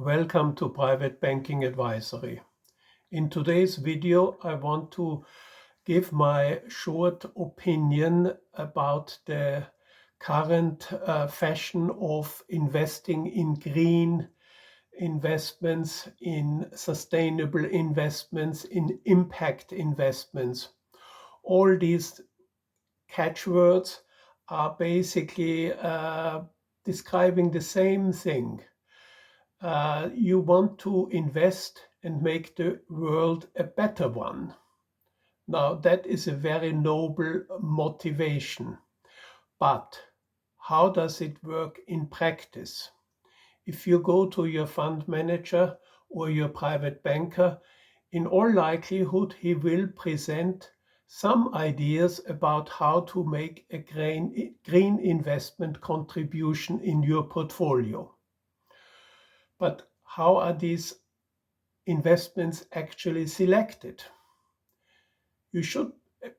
Welcome to Private Banking Advisory. In today's video, I want to give my short opinion about the current fashion of investing in green investments, in sustainable investments, in impact investments. All these catchwords are basically describing the same thing. You want to invest and make the world a better one. Now, that is a very noble motivation. But how does it work in practice? If you go to your fund manager or your private banker, in all likelihood, he will present some ideas about how to make a green investment contribution in your portfolio. But how are these investments actually selected? You should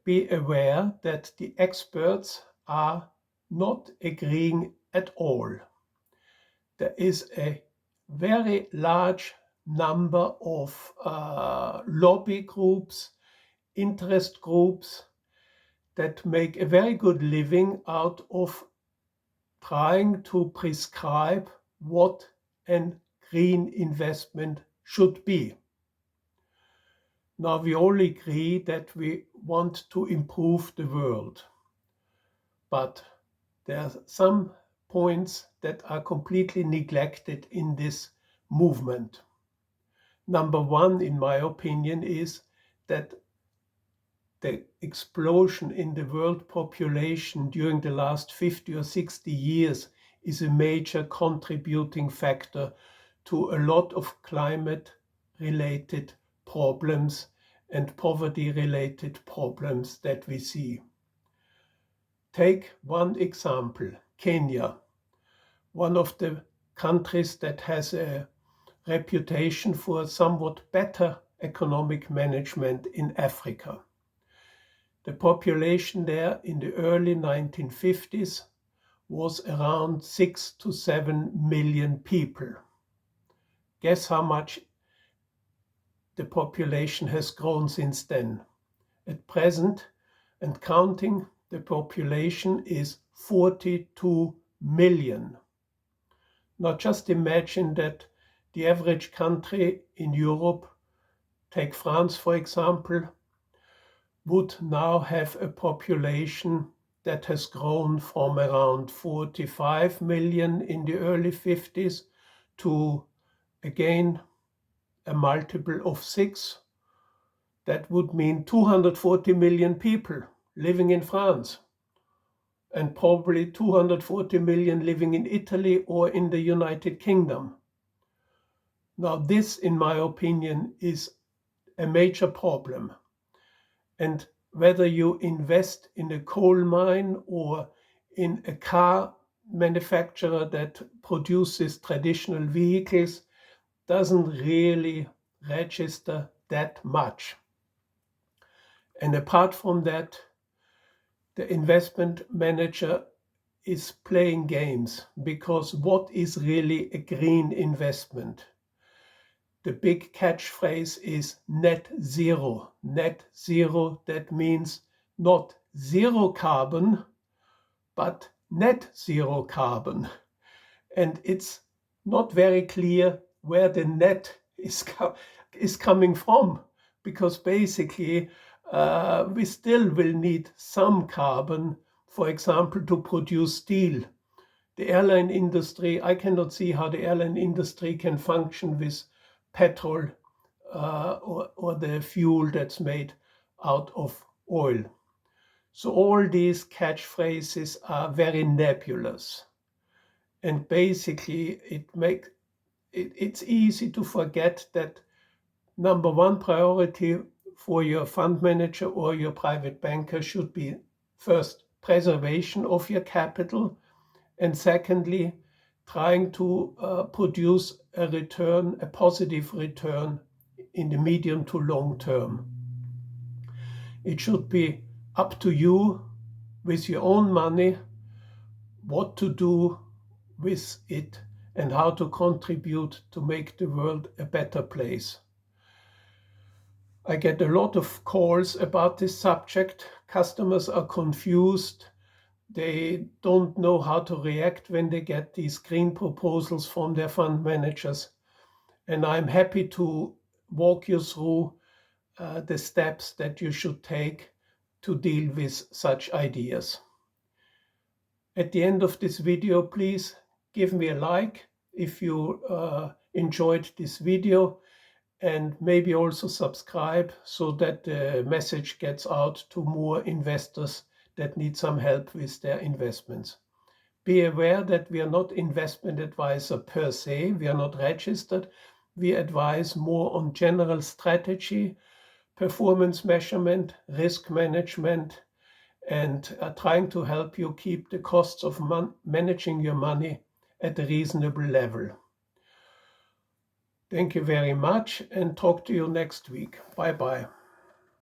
be aware that the experts are not agreeing at all. There is a very large number of lobby groups, interest groups that make a very good living out of trying to prescribe what a green investment should be. Now, we all agree that we want to improve the world, but there are some points that are completely neglected in this movement. Number one, in my opinion, is that the explosion in the world population during the last 50 or 60 years is a major contributing factor to a lot of climate-related problems and poverty-related problems that we see. Take one example, Kenya, one of the countries that has a reputation for somewhat better economic management in Africa. The population there in the early 1950s was around 6 to 7 million people. Guess how much the population has grown since then? At present, and counting, the population is 42 million. Now just imagine that the average country in Europe, take France for example, would now have a population that has grown from around 45 million in the early 50s to, again, a multiple of 6. That would mean 240 million people living in France, and probably 240 million living in Italy or in the United Kingdom. Now, this, in my opinion, is a major problem. And whether you invest in a coal mine or in a car manufacturer that produces traditional vehicles doesn't really register that much. And apart from that, the investment manager is playing games, because what is really a green investment? The big catchphrase is net zero. Net zero, that means not zero carbon, but net zero carbon. And it's not very clear where the net is coming from, because basically we still will need some carbon, for example, to produce steel. The airline industry, I cannot see how the airline industry can function with petrol or the fuel that's made out of oil. So all these catchphrases are very nebulous. And basically it's easy to forget that number one priority for your fund manager or your private banker should be first preservation of your capital, and secondly, trying to produce a return, a positive return in the medium to long term. It should be up to you with your own money what to do with it and how to contribute to make the world a better place. I get a lot of calls about this subject. Customers are confused. They don't know how to react when they get these green proposals from their fund managers. And I'm happy to walk you through the steps that you should take to deal with such ideas. At the end of this video, please give me a like if you enjoyed this video, and maybe also subscribe so that the message gets out to more investors that need some help with their investments. Be aware that we are not investment advisor per se, we are not registered. We advise more on general strategy, performance measurement, risk management, and are trying to help you keep the costs of managing your money at a reasonable level. Thank you very much, and talk to you next week. Bye-bye.